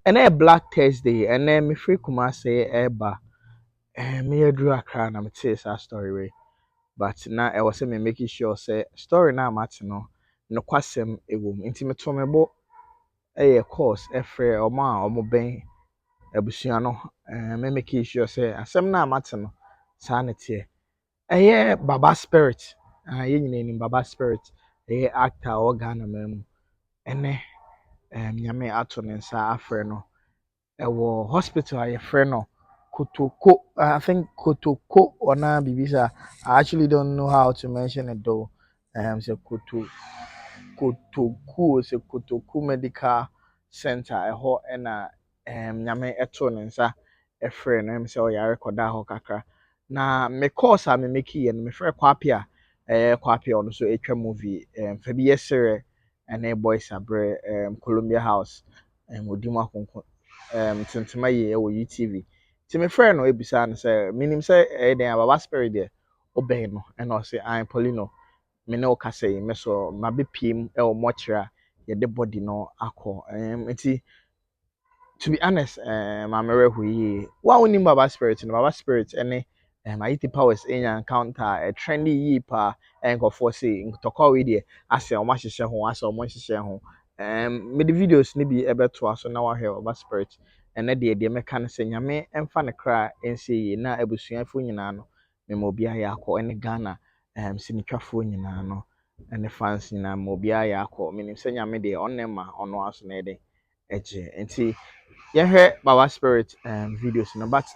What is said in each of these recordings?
And a Black Thursday, and then me free Kumasi eba. Me drew a crown. I'm tell a story way. But now I was me making sure say story now matter no kwasem ewo. Inti me to me bo course efre omo ben abusua no me making sure say asem na matter no saa ne tie. Baba Spirit. Ye nyina ni Baba Spirit. Actor organ mem. Ene nyame ato ne nsa afre no. Ewo hospital a yɛfrɛ no Kotoko. I think Kotoko or na bibisa. I actually don't know how to mention it though. So Kotoku, so Kotoku Medical Center. Ɛhɔ ɛna nyame ɛto ne nsa ɛfrɛ no. Sɛ ɔyare kɔda hɔ kakra. Na me course a me make yɛ no me frɛ Quappiah. Quappiah ɔno so atwa movie. Fa bi yɛsrɛ ɛne boys abrɛ Columbia House. Odi mu akonko tentema yi ɛwɔ UTV. Nti me frɛ no ebisa no sɛ minim sɛ den Baba Spirit deɛ ɔbɛn no ɛna ɔsɛ an Poleeno me ne ɔkasa yi me so ma bepiem ɛwɔ mɔkyerɛ a yɛde body no akɔ. Nti to be honest, my mmerɛ yi wa wonim Baba Spirit no Baba Spirit ɛne Ayiti Powers enya encounter a trendy yi pa ɛnkɔfoɔ say ntɔkwa we deɛ asɛ ɔmo ahyehyɛ ho asɛ ɔmo nhyehyɛ ho. Me the videos ni bi ɛbɛto aso na wahwɛ Baba Spirit ɛnɛ deɛ mɛka no sɛ nyame ɛmfa ne kra ɛnsie yie na abusuafo nyinaa no mema obiara yɛ akɔ ɛne Ghana sinitwafoɔ nyinaa no ɛne fans nyinaa ma obiara yɛ akɔ menim sɛ nyame deɛ ɔnnɛ ma ɔno aso na ɛde ɛgye nti yɛhwɛ Baba Spirit videos no but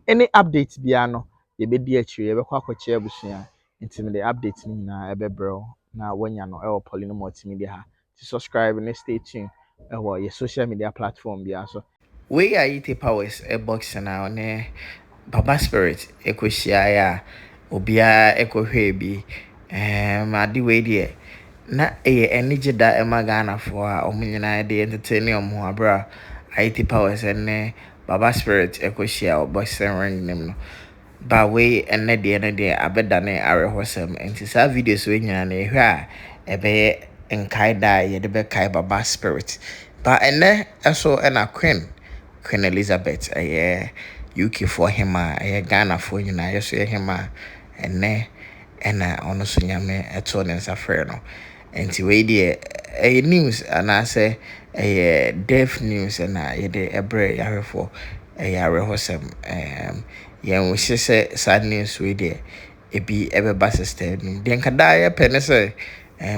any updates biara no yɛbɛdi akyire yɛbɛkɔ akɔkyerɛ abusua nti me the updates no nyinaa ɛbɛbrɛ wo na wanya no ɛwɔ Poleeno Multimedia ha to subscribe and stay tuned ɛwɔ your social media platform biara so we are Ayiti Powers box na ne Baba Spirit ɛkɔhyia a obiara ɛkɔhwɛ bi ade wei deɛ na ɛyɛ anigye da ɛma Ghanafoɔ a ɔmo nyinaa de entertain ɔmo ho abra Ayiti Powers ne Baba Spirit ɛkɔhyia boxing ring nim no ba wei ɛnɛ deɛ no deɛ abɛdane awerɛhɔsɛm nti saa videos wei nyinaa no ɛhwɛ a ɛbɛyɛ nkae da a yɛde bɛkae Baba Spirit ba ɛnɛ ɛso ɛna Queen Elizabeth ɛyɛ UK for hema ɛyɛ Ghanafoɔ nyinaa yɛso yɛ hema ɛnɛ ɛna ɔno so nyame ɛto ne nsa frɛ no nti wei deɛ ɛyɛ news anaasɛ ɛyɛ death news ɛna yɛde ɛbrɛ yɛahwɛfoɔ ɛyɛ awerɛhɔsɛm yɛn wɔhyɛ sɛ saa news wei deɛ ebi ɛbɛba sister no deɛ nka daa yɛpɛ ne sɛ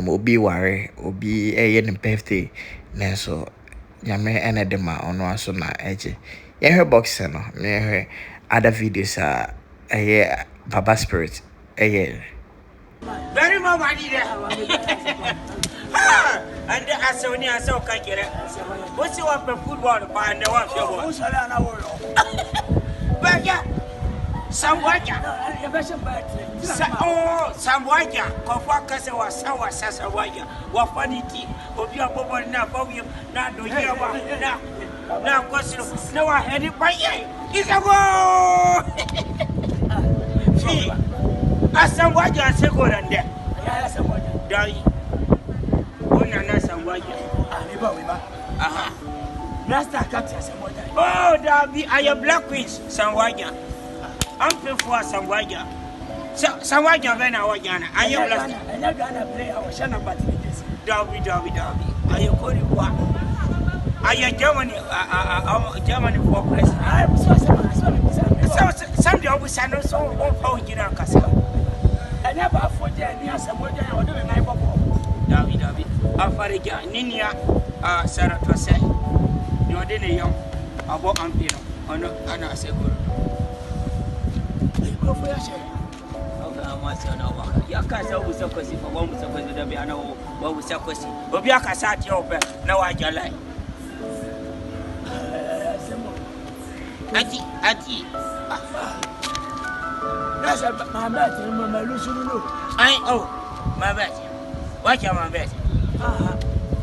obi ware obi ɛyɛ ne birthday nanso nyame ɛna de ma ɔno aso na ɛgye yɛhwɛ boxer no na yɛhwɛ other videos a ɛyɛ Baba Spirit ɛyɛ very much money there. And the Asoni are so kakere. What's your football by the one? Baga, some water. Oh, some water. Kofaka was sour sasawaya. What funny tea? Of your bubble now, for you not do hear about now. Now, because no, I had it by ye. It's a go. Asam waja seko rande. Ya asam waja. Dai. Ona na asam waja. Ba. Aha. Rasta kati asam waja. Oh, Dabi, I am Black Queens, Sam waja. I'm for asam waja. Sam waja vena wajana. I am Rasta. I Ghana play our Shana Batidis. Dabi. I am Kori wa. I am Germany for president. I am so some job was so all Gina Casa. I never afford any answer. What I would do in my bubble. David, Afariga, Ninia, Sarah Tosse. You are then a young about Ampino, or not, and I say, good. Go for your share. Yaka always a question for one was a question to be an old, what was a question. But Yaka sat your bed, no, I can like. Auntie. That's my bet, my Lucian. My bet. What am I bet?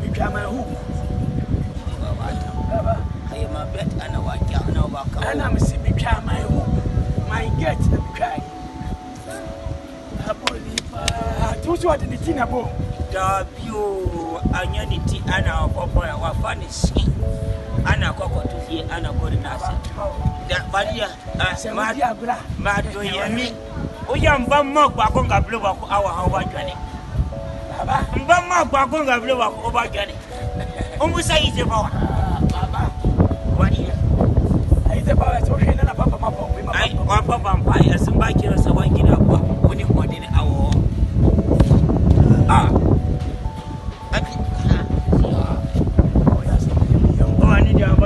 You come my home. I am a bet and a white young no walk. And I'm a sipping my home. My get cry. I believe what in the tinable. The view, I need it and our papa, our funny skin. ana koko to fie ana go na ase da badia ma do yemi o ya mba mo kwa ko ngablo wa ko awa ha wa dwane baba mba mo kwa ko ngablo wa ko ba dwane o musa ise ba baba wani ise ba so hwe na papa ma bo ai wa papa mpa ya simba kira sa wa gina kwa woni ko de awo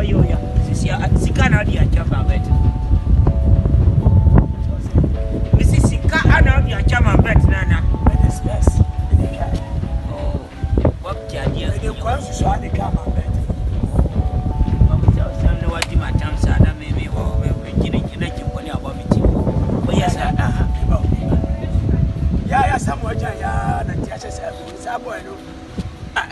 yoya sika na dia chama bet misi sika ana dia chama bet nana yes oh what can you do kwa so ani kama bet mama cha no wadi matam sana mimi we kina kimponi aba miti oya sa ya samwaja ya na tiacha sa boy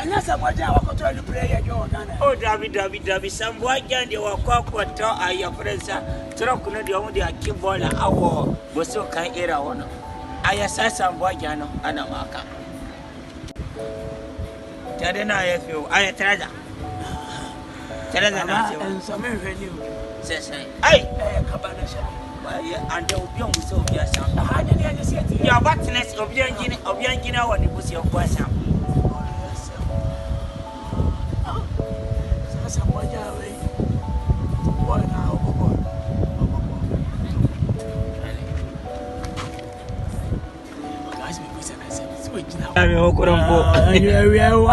anya samwaja wakotoa ni prayer jo kana oh David samwaja ndio wakwa to aya prensa tro kuna ndio mu dia kibola awo boso kan era wono aya sasa samwaja no ana maka tade na yefu aya traza na se ensome hweli sese ai kabana sha aya ande obi on so obi asam ha de ne se ti ya batness obi angina woni busi okwa asam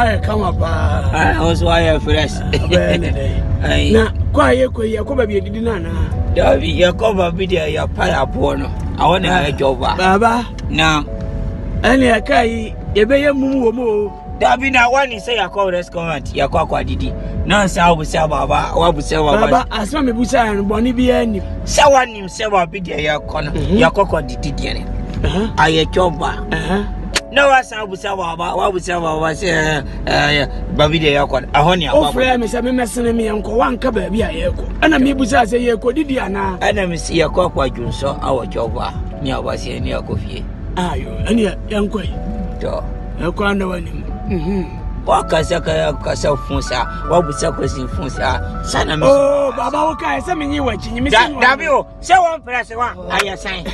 I come up. I also I fresh. Na kwa ye ko ba bi didi na na. Davi ye ko ba bi dia ya pa ya bono. I want to job baba. Na. Ani akai ye be ye mumu wo mo. Davi na wani say ya call restaurant ya kwa didi. Na sa obusa baba, wa busa baba. Baba asma me busa no boni bi ani. Sa wanim se wa bi dia ya kono. Ya kwa didi dia ne. Aye job ba. No asa busa baba say baby dey yakwa ahoni ababa o frɛ me say me mesene me enko wanka ba bi ayeko ana me busa say yeko didi ana ana me si yakwa adwunso awo joba ni abase ni akofie ayo ani yanko to yakwa na wani wakasa kasa funsa wabusa kwesi funsa sana me oh baba wo kai say me nyi wachi me say dabi o say one plus one ayasan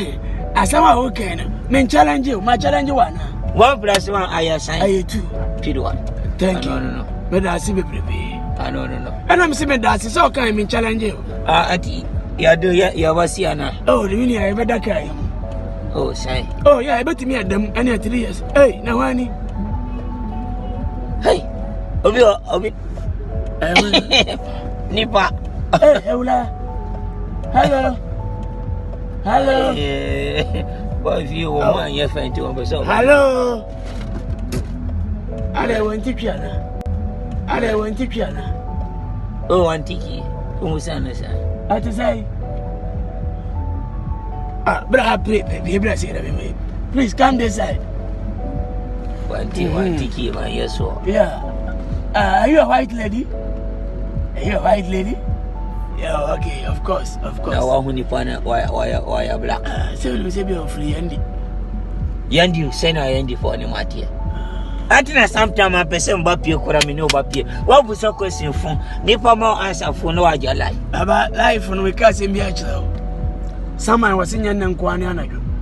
asama wo kai na me challenge ma challenge wana 1 + 1 aya sign aya 2 feed 1 thank you no me da si bebrebe no and I'm see me da si so kan me challenge you ati ya do ya wasi ana oh the mini ya beda kai oh sign oh yeah I bet me adam any 3 years hey na wani hey obi nipa hey eula hello Boy, if you want your friend to over so. Hello. I want to piano. Oh, Antiki. Who say? I to say. Please come this side. Antiki, my yes, so. Yeah. Are you a white lady? Yeah, okay, of course. Now, when you find out why black? So you say be free, Yandi, send Yandi for any matter. I think sometimes I person Bapi or Ramino Bapi. What was your question from? Nipa more answer for no idea life. About life when we can't see me actually. Someone was in Yan Kwana.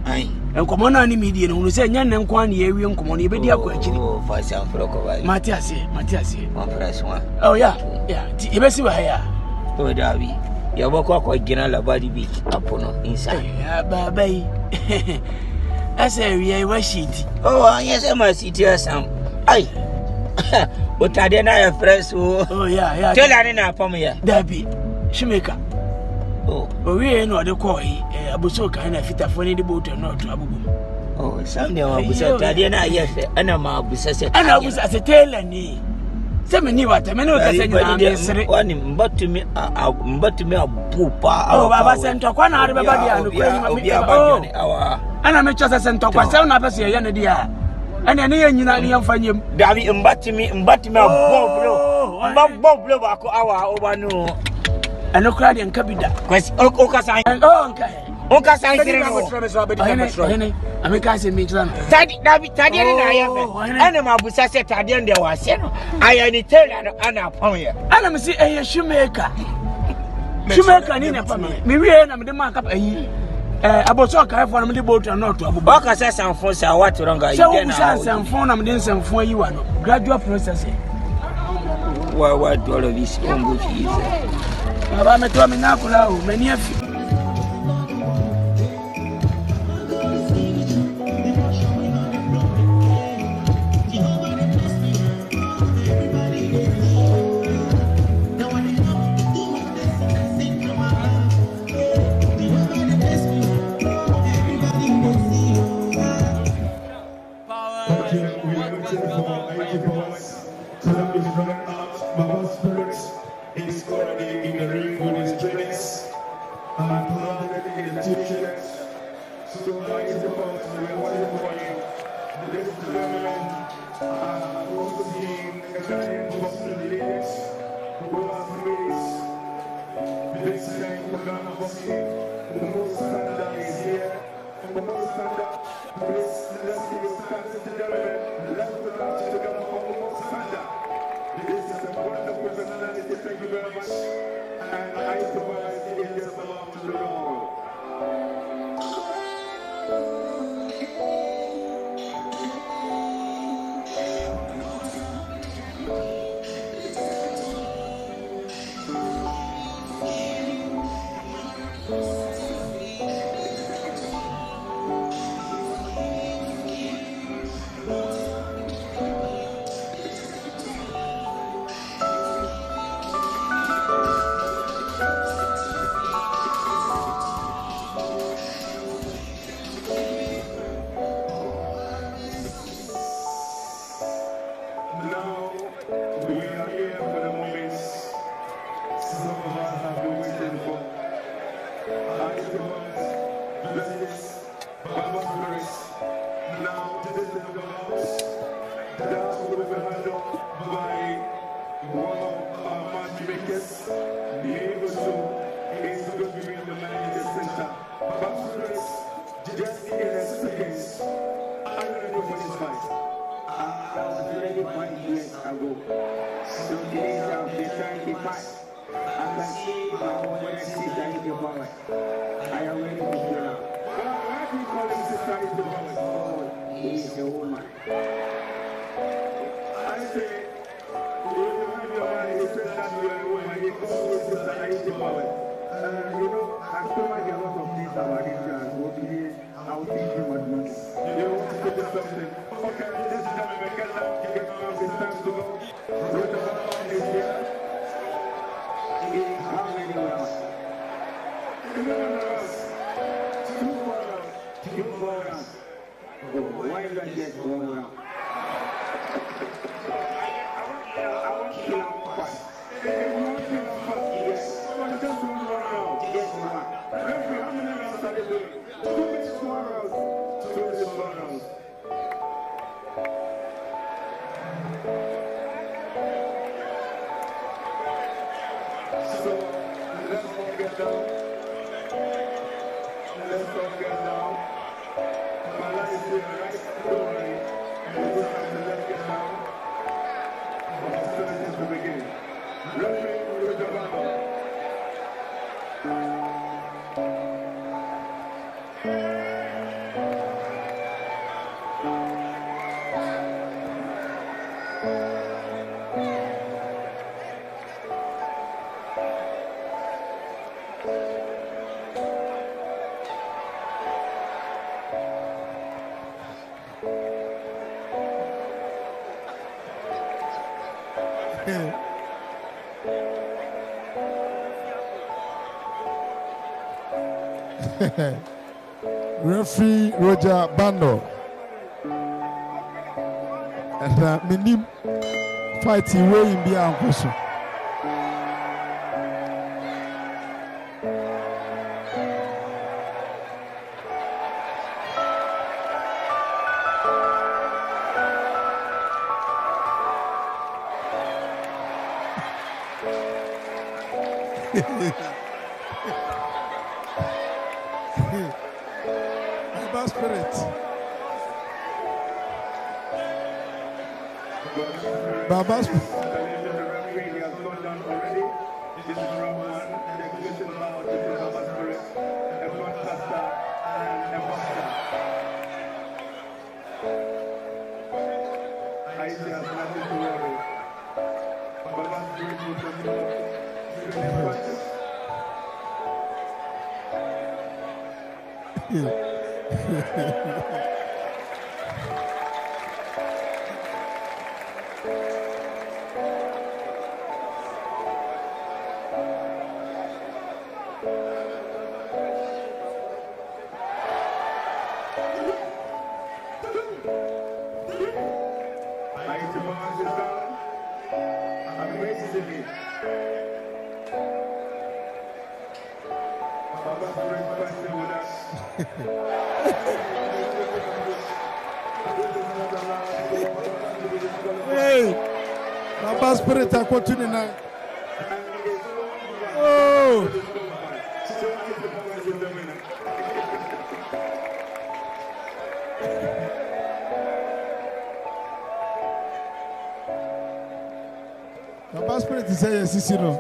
Aye, and come on, any media who say Yan Kwani, you come on, you be dear question. Oh, for some Froco, Matthias, one press one. Oh, yeah, you best see where. Oh, Davi, you walk quite general body beach upon inside. Yeah, baby. I say, we are sheet. Oh, yes, I must see you some. Aye, but I didn't have friends. Oh, yeah. Tell her in our family. Davi, Shimeka. Oh, we ain't know the koi. I was so kind of fit for any boat or not trouble. Oh, Sunday I was at Diana, yes, and I'm a business, and I was at a tail and knee. Many what I mean, but to me, a poopa. Oh, Baba sent to one out of everybody and I'm just a sent to a sound of a dear. And then you know, find you, Davy, and but me, a bob blow our over no. And no crowd and cabida. Quest Okasa and okay. Oka sanitary no. I make us me tran. Tadi na ayɛ. Ana mabusa sɛ tadi nde wase no. Ayɛ tailor no ana pon yɛ. Ana me si shoemaker. Shoemaker ni na pam. Me wie na me de man kap ayi. Aboso ka for na me de boat na not abuba. Oka sɛ sanfo sɛ what wrong guy. Sɛ sanfo na me de sanfo ayi wa no. Gradual process. What all of this on go fees. Baba me to me na kula o, me ni afi. Referee Roger Bando. And minim fighting way in the uncle. Baba Spirit. Baba Spirit. Hey, Baba Spirit, I continue now. Oh, Baba Spirit is saying, yes, you know.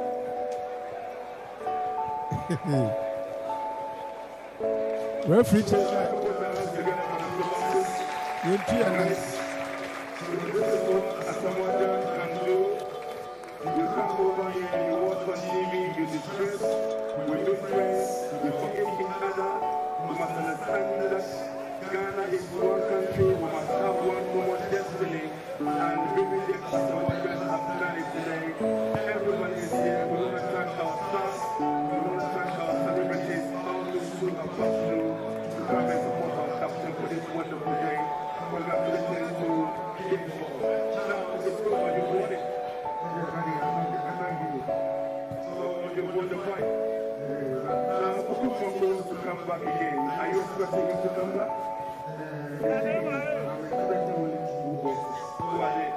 We're free to you come over here and you watch on TV, you distress, we make friends, we forgive each other, we must understand that Ghana is one country, we must have one common destiny, and bringing the Kumawood have done it today. Everybody is here, we want to thank our staff, we want to thank our celebrities, all those who have come through to come and support our captain for this wonderful day. Congratulations to King. Now, it's over, you want it. To come back again. Are you expecting him to come back? I'm expecting him to go. Who are they?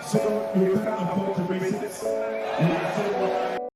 So you can't afford to miss it.